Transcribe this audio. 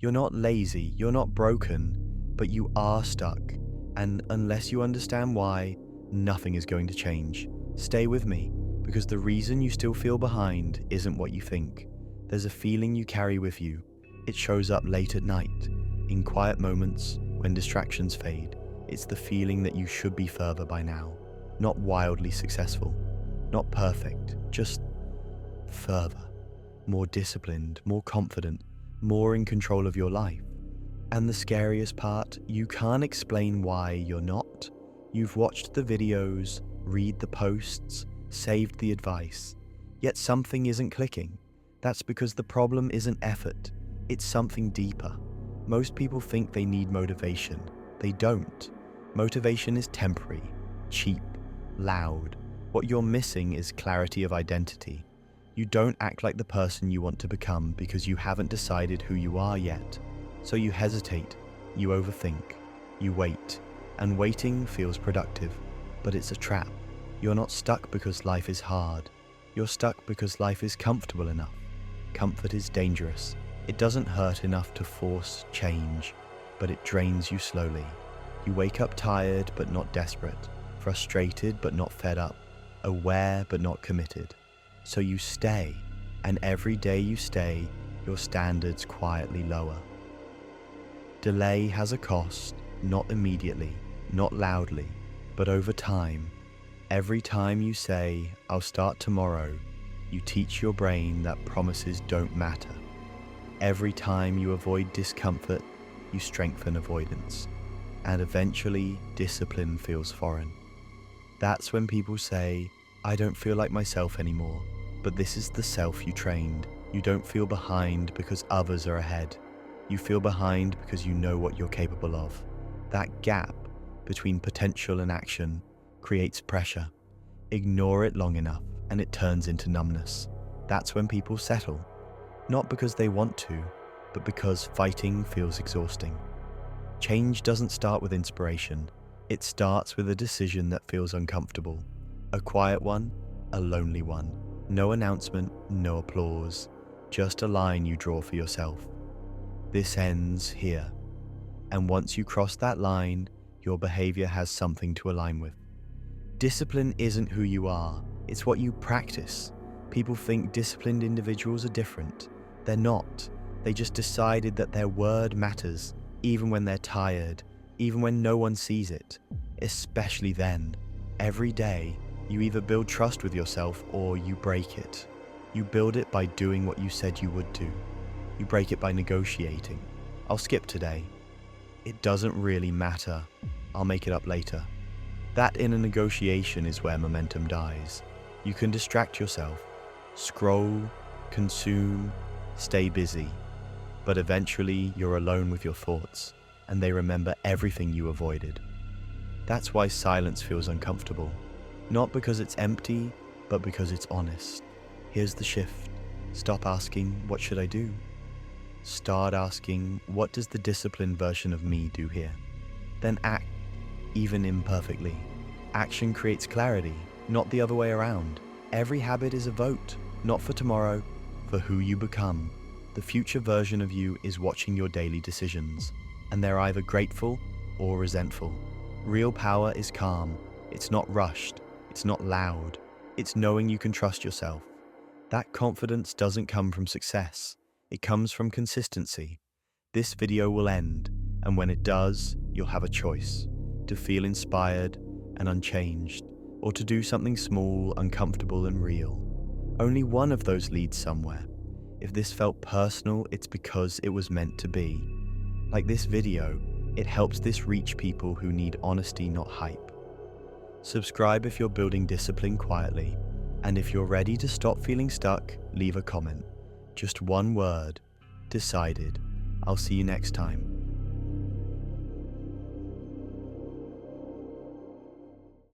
You're not lazy, you're not broken, but you are stuck. And unless you understand why, nothing is going to change. Stay with me, because the reason you still feel behind isn't what you think. There's a feeling you carry with you. It shows up late at night, in quiet moments, when distractions fade. It's the feeling that you should be further by now. Not wildly successful, not perfect, just further. More disciplined, more confident, more in control of your life. And the scariest part, you can't explain why you're not. You've watched the videos, read the posts, saved the advice, yet something isn't clicking. That's because the problem isn't effort, it's something deeper. Most people think they need motivation. They don't. Motivation is temporary, cheap, loud. What you're missing is clarity of identity. You don't act like the person you want to become because you haven't decided who you are yet. So you hesitate, you overthink, you wait, and waiting feels productive, but it's a trap. You're not stuck because life is hard. You're stuck because life is comfortable enough. Comfort is dangerous. It doesn't hurt enough to force change, but it drains you slowly. You wake up tired but not desperate, frustrated but not fed up, aware but not committed. So you stay, and every day you stay, your standards quietly lower. Delay has a cost, not immediately, not loudly, but over time. Every time you say, "I'll start tomorrow," you teach your brain that promises don't matter. Every time you avoid discomfort, you strengthen avoidance. And eventually, discipline feels foreign. That's when people say, "I don't feel like myself anymore." But this is the self you trained. You don't feel behind because others are ahead. You feel behind because you know what you're capable of. That gap between potential and action creates pressure. Ignore it long enough and it turns into numbness. That's when people settle. Not because they want to, but because fighting feels exhausting. Change doesn't start with inspiration. It starts with a decision that feels uncomfortable. A quiet one, a lonely one. No announcement, no applause, just a line you draw for yourself. This ends here. And once you cross that line, your behavior has something to align with. Discipline isn't who you are, it's what you practice. People think disciplined individuals are different. They're not. They just decided that their word matters, even when they're tired, even when no one sees it. Especially then. Every day, you either build trust with yourself or you break it. You build it by doing what you said you would do. You break it by negotiating. "I'll skip today. It doesn't really matter. I'll make it up later." That inner negotiation is where momentum dies. You can distract yourself, scroll, consume, stay busy, but eventually you're alone with your thoughts and they remember everything you avoided. That's why silence feels uncomfortable. Not because it's empty, but because it's honest. Here's the shift. Stop asking, "What should I do?" Start asking, "What does the disciplined version of me do here?" Then act, even imperfectly. Action creates clarity, not the other way around. Every habit is a vote, not for tomorrow, for who you become. The future version of you is watching your daily decisions, and they're either grateful or resentful. Real power is calm. It's not rushed. It's not loud. It's knowing you can trust yourself. That confidence doesn't come from success. It comes from consistency. This video will end, and when it does, you'll have a choice: to feel inspired and unchanged, or to do something small, uncomfortable, and real. Only one of those leads somewhere. If this felt personal, it's because it was meant to be. Like this video, it helps this reach people who need honesty, not hype. Subscribe if you're building discipline quietly, and if you're ready to stop feeling stuck, leave a comment. Just one word: decided. I'll see you next time.